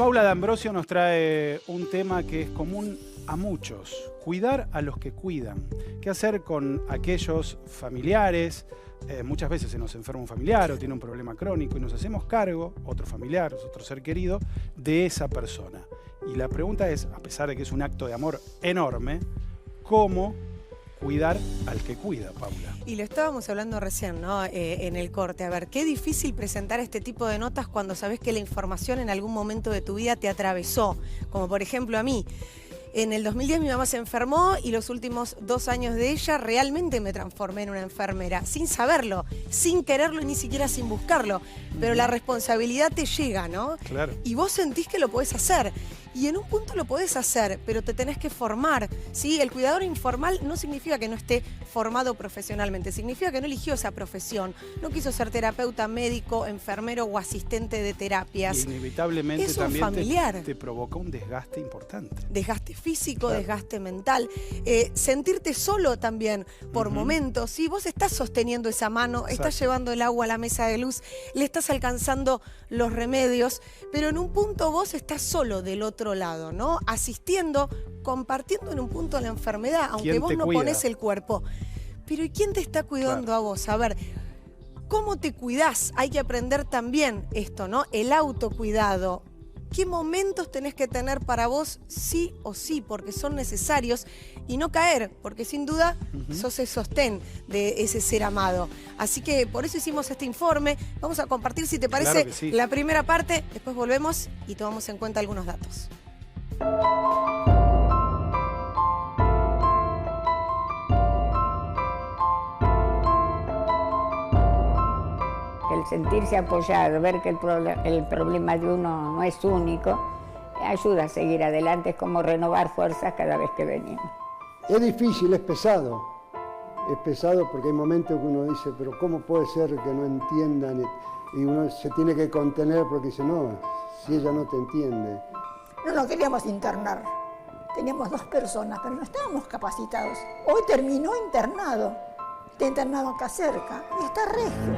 Paula D'Ambrosio nos trae un tema que es común a muchos: cuidar a los que cuidan. ¿Qué hacer con aquellos familiares? Muchas veces se nos enferma un familiar o tiene un problema crónico y nos hacemos cargo, otro familiar, otro ser querido, de esa persona. Y la pregunta es, a pesar de que es un acto de amor enorme, ¿cómo cuidar al que cuida, Paula? Y lo estábamos hablando recién, ¿no? En el corte. A ver, qué difícil presentar este tipo de notas cuando sabes que la información en algún momento de tu vida te atravesó. Como por ejemplo a mí. En el 2010 mi mamá se enfermó y los últimos 2 años de ella realmente me transformé en una enfermera, sin saberlo, sin quererlo y ni siquiera sin buscarlo. Pero la responsabilidad te llega, ¿no? Claro. Y vos sentís que lo podés hacer. Y en un punto lo podés hacer, pero te tenés que formar, ¿sí? El cuidador informal no significa que no esté formado profesionalmente, significa que no eligió esa profesión, no quiso ser terapeuta, médico, enfermero o asistente de terapias. Y inevitablemente es un también familiar. te provoca un desgaste importante. Desgaste físico, claro. Desgaste mental, sentirte solo también por momentos, ¿sí? Vos estás sosteniendo esa mano, estás llevando el agua a la mesa de luz, le estás alcanzando los remedios, pero en un punto vos estás solo del otro lado, ¿no? Asistiendo, compartiendo en un punto la enfermedad, aunque vos no pones el cuerpo. Pero ¿y quién te está cuidando a vos? A ver, ¿cómo te cuidás? Hay que aprender también esto, ¿no? El autocuidado. ¿Qué momentos tenés que tener para vos sí o sí? Porque son necesarios y no caer, porque sin duda sos el sostén de ese ser amado. Así que por eso hicimos este informe. Vamos a compartir, si te parece, la primera parte. Después volvemos y tomamos en cuenta algunos datos. El sentirse apoyado, ver que el problema de uno no es único, ayuda a seguir adelante, es como renovar fuerzas cada vez que venimos. Es difícil, es pesado porque hay momentos que uno dice, pero ¿cómo puede ser que no entiendan? Y uno se tiene que contener porque dice, no, si ella no te entiende. No nos queríamos internar, teníamos 2 personas, pero no estábamos capacitados. Hoy terminó internado, está internado acá cerca y está regio.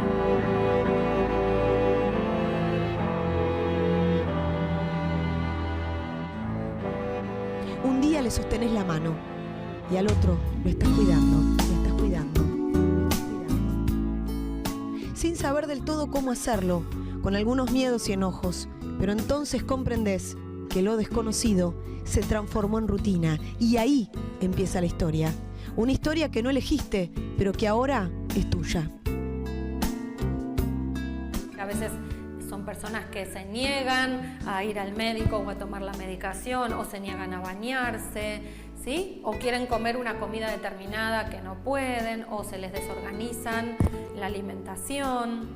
Un día le sostenés la mano y al otro lo estás cuidando, sin saber del todo cómo hacerlo, con algunos miedos y enojos, pero entonces comprendés que lo desconocido se transformó en rutina y ahí empieza la historia. Una historia que no elegiste, pero que ahora es tuya. A veces son personas que se niegan a ir al médico o a tomar la medicación, o se niegan a bañarse, ¿sí? O quieren comer una comida determinada que no pueden, o se les desorganizan la alimentación.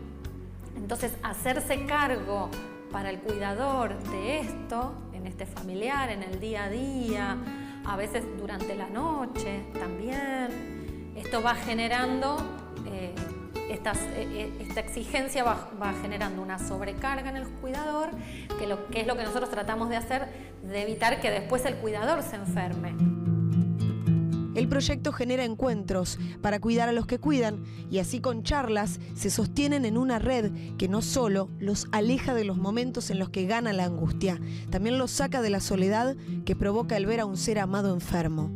Entonces, hacerse cargo para el cuidador de esto, en este familiar, en el día a día, a veces durante la noche también, esto va generando... Esta exigencia va generando una sobrecarga en el cuidador, que es lo que nosotros tratamos de hacer, de evitar que después el cuidador se enferme. El proyecto genera encuentros para cuidar a los que cuidan y así con charlas se sostienen en una red que no solo los aleja de los momentos en los que gana la angustia, también los saca de la soledad que provoca el ver a un ser amado enfermo.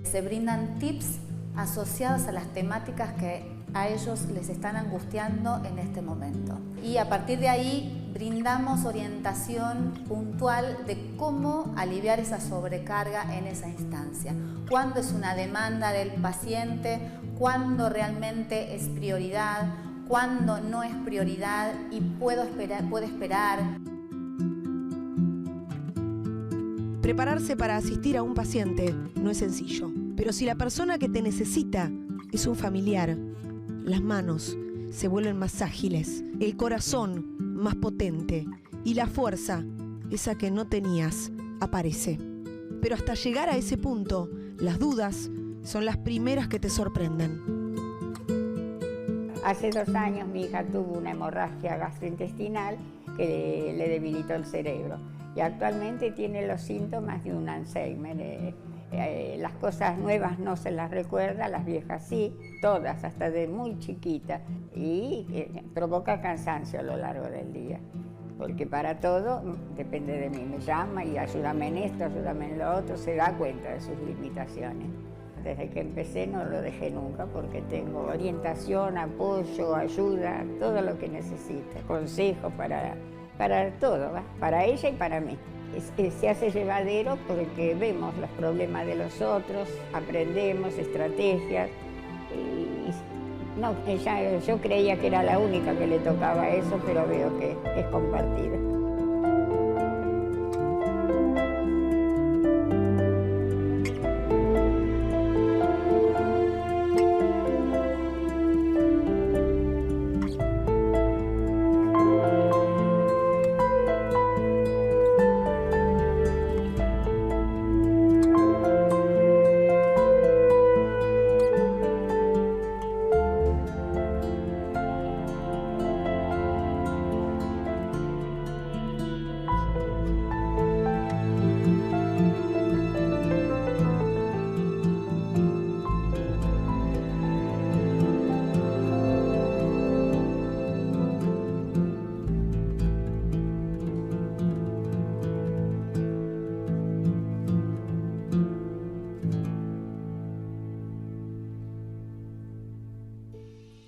Se brindan tips asociados a las temáticas que a ellos les están angustiando en este momento. Y a partir de ahí brindamos orientación puntual de cómo aliviar esa sobrecarga en esa instancia. Cuándo es una demanda del paciente, cuándo realmente es prioridad, cuándo no es prioridad y puede esperar. Prepararse para asistir a un paciente no es sencillo, pero si la persona que te necesita es un familiar, las manos se vuelven más ágiles, el corazón más potente y la fuerza, esa que no tenías, aparece. Pero hasta llegar a ese punto, las dudas son las primeras que te sorprenden. Hace 2 años mi hija tuvo una hemorragia gastrointestinal que le debilitó el cerebro y actualmente tiene los síntomas de un Alzheimer. Las cosas nuevas no se las recuerda, las viejas sí, todas, hasta de muy chiquita, y provoca cansancio a lo largo del día. porque para todo depende de mí. Me llama y ayúdame en esto, ayúdame en lo otro, se da cuenta de sus limitaciones. Desde que empecé no lo dejé nunca porque tengo orientación, apoyo, ayuda, todo lo que necesite, consejos para todo, ¿va? Para ella y para mí. Se hace llevadero porque vemos los problemas de los otros, aprendemos estrategias. Y no, yo creía que era la única que le tocaba eso, pero veo que es compartido.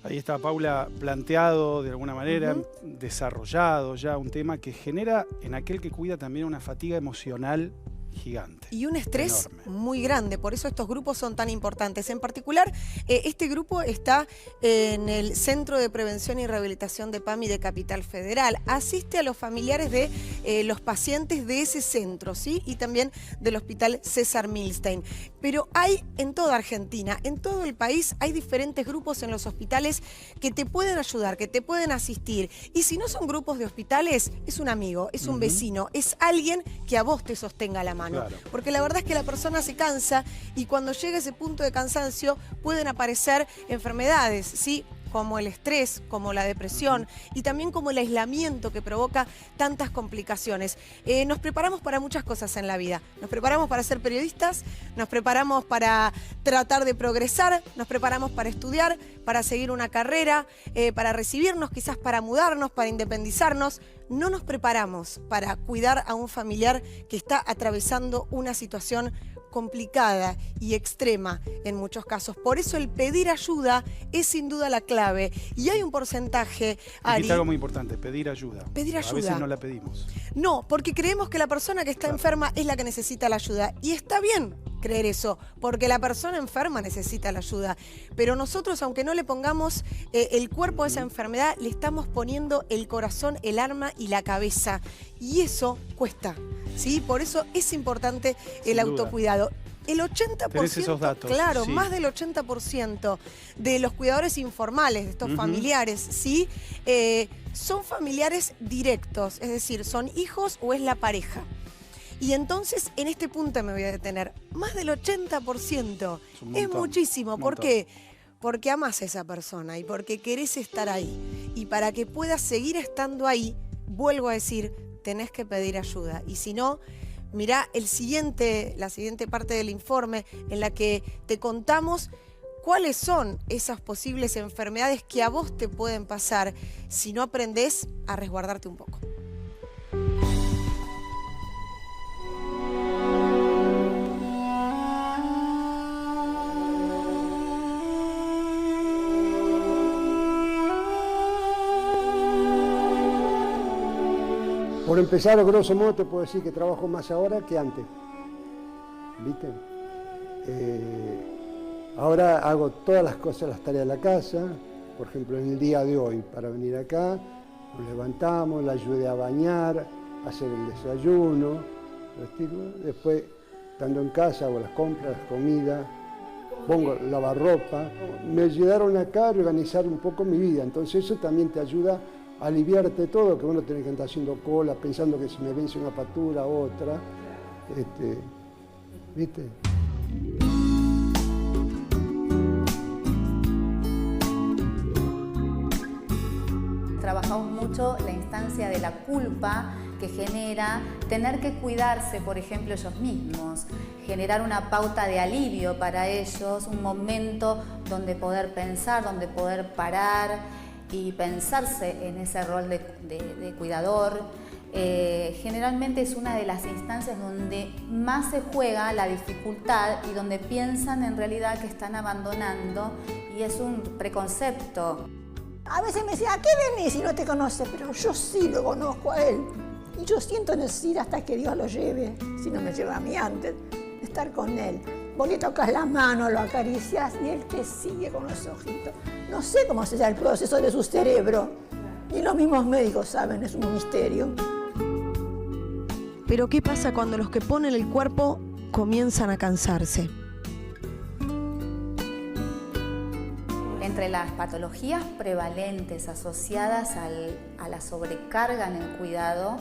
Ahí está, Paula, planteado de alguna manera, desarrollado ya un tema que genera en aquel que cuida también una fatiga emocional gigante. Y un estrés enorme, muy grande, por eso estos grupos son tan importantes. En particular, este grupo está en el Centro de Prevención y Rehabilitación de PAMI de Capital Federal. Asiste a los familiares de los pacientes de ese centro, ¿sí? Y también del Hospital César Milstein. Pero hay en toda Argentina, en todo el país, hay diferentes grupos en los hospitales que te pueden ayudar, que te pueden asistir. Y si no son grupos de hospitales, es un amigo, es un vecino, es alguien que a vos te sostenga la mano. Claro. Porque la verdad es que la persona se cansa y cuando llega ese punto de cansancio pueden aparecer enfermedades, ¿sí? Como el estrés, como la depresión y también como el aislamiento que provoca tantas complicaciones. Nos preparamos para muchas cosas en la vida. Nos preparamos para ser periodistas, nos preparamos para tratar de progresar, nos preparamos para estudiar, para seguir una carrera, para recibirnos, quizás para mudarnos, para independizarnos. No nos preparamos para cuidar a un familiar que está atravesando una situación complicada y extrema en muchos casos. Por eso el pedir ayuda es sin duda la clave. Y hay un porcentaje, Ari... Dijiste algo muy importante, pedir ayuda. Pedir ayuda. A veces no la pedimos. No, porque creemos que la persona que está enferma es la que necesita la ayuda. Y está bien creer eso, porque la persona enferma necesita la ayuda. Pero nosotros, aunque no le pongamos el cuerpo a esa enfermedad, le estamos poniendo el corazón, el alma y la cabeza. Y eso cuesta, ¿sí? Por eso es importante el autocuidado. El 80%, tenés esos datos, claro, sí. Más del 80% de los cuidadores informales, de estos familiares, ¿sí? Son familiares directos, es decir, son hijos o es la pareja. Y entonces, en este punto me voy a detener. Más del 80% es muchísimo. ¿Por qué? Porque amás a esa persona y porque querés estar ahí. Y para que puedas seguir estando ahí, vuelvo a decir, tenés que pedir ayuda. Y si no, mirá la siguiente parte del informe en la que te contamos cuáles son esas posibles enfermedades que a vos te pueden pasar si no aprendés a resguardarte un poco. Por empezar, a grosso modo, te puedo decir que trabajo más ahora que antes. ¿Viste? Ahora hago todas las cosas, las tareas de la casa. Por ejemplo, en el día de hoy, para venir acá, nos levantamos, la ayudé a bañar, a hacer el desayuno, vestirlo. Después, estando en casa, hago las compras, las comidas, pongo lavarropa. Me ayudaron acá a organizar un poco mi vida. Entonces eso también te ayuda a aliviarte todo, que uno tiene que andar haciendo cola, pensando que si me vence una factura, otra. ¿Viste? Trabajamos mucho la instancia de la culpa que genera tener que cuidarse, por ejemplo, ellos mismos, generar una pauta de alivio para ellos, un momento donde poder pensar, donde poder parar y pensarse en ese rol de cuidador. generalmente es una de las instancias donde más se juega la dificultad y donde piensan en realidad que están abandonando, y es un preconcepto. A veces me decía, ¿a qué venís si no te conoce? Pero yo sí lo conozco a él. Y yo siento necesidad hasta que Dios lo lleve, si no me lleva a mí antes, de estar con él. Vos le tocas la mano, lo acaricias y él te sigue con los ojitos. No sé cómo será el proceso de su cerebro. Ni los mismos médicos saben, es un misterio. Pero ¿qué pasa cuando los que ponen el cuerpo comienzan a cansarse? Entre las patologías prevalentes asociadas a la sobrecarga en el cuidado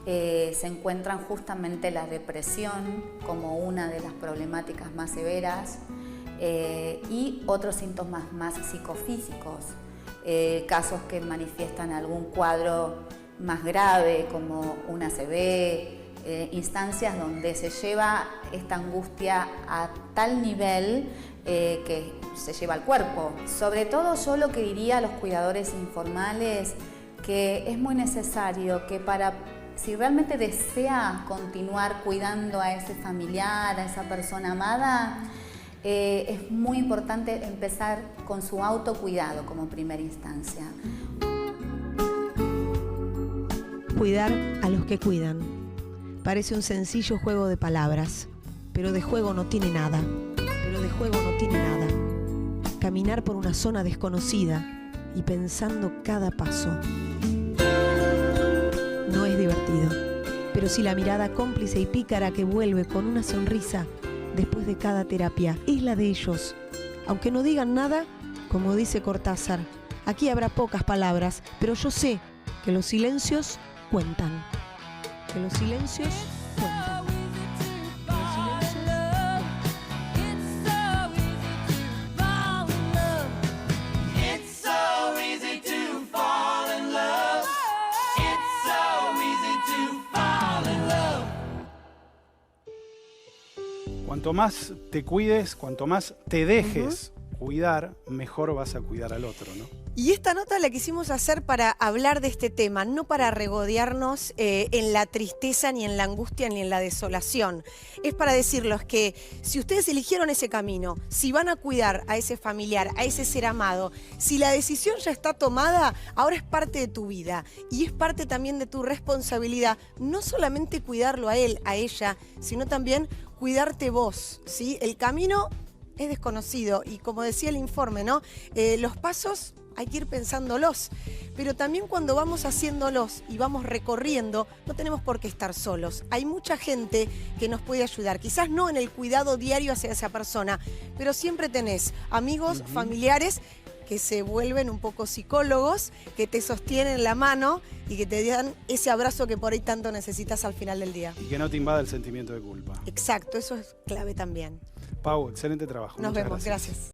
se encuentran justamente la depresión como una de las problemáticas más severas y otros síntomas más psicofísicos, casos que manifiestan algún cuadro más grave como un ACV, instancias donde se lleva esta angustia a tal nivel que se lleva al cuerpo. Sobre todo yo lo que diría a los cuidadores informales, que es muy necesario que si realmente desea continuar cuidando a ese familiar, a esa persona amada, es muy importante empezar con su autocuidado como primera instancia. Cuidar a los que cuidan. Parece un sencillo juego de palabras, pero de juego no tiene nada. Caminar por una zona desconocida y pensando cada paso. No es divertido, pero si la mirada cómplice y pícara que vuelve con una sonrisa después de cada terapia es la de ellos. Aunque no digan nada, como dice Cortázar, aquí habrá pocas palabras, pero yo sé que los silencios cuentan. Que los silencios cuentan. Cuanto más te cuides, cuanto más te dejes cuidar, mejor vas a cuidar al otro, ¿no? Y esta nota la quisimos hacer para hablar de este tema, no para regodearnos en la tristeza, ni en la angustia, ni en la desolación. Es para decirles que si ustedes eligieron ese camino, si van a cuidar a ese familiar, a ese ser amado, si la decisión ya está tomada, ahora es parte de tu vida y es parte también de tu responsabilidad, no solamente cuidarlo a él, a ella, sino también cuidarte vos, ¿sí? El camino es desconocido y como decía el informe, ¿no? Los pasos hay que ir pensándolos, pero también cuando vamos haciéndolos y vamos recorriendo, no tenemos por qué estar solos. Hay mucha gente que nos puede ayudar, quizás no en el cuidado diario hacia esa persona, pero siempre tenés amigos, familiares que se vuelven un poco psicólogos, que te sostienen la mano y que te dan ese abrazo que por ahí tanto necesitas al final del día. Y que no te invada el sentimiento de culpa. Exacto, eso es clave también. Pau, excelente trabajo. Nos Muchas vemos, gracias.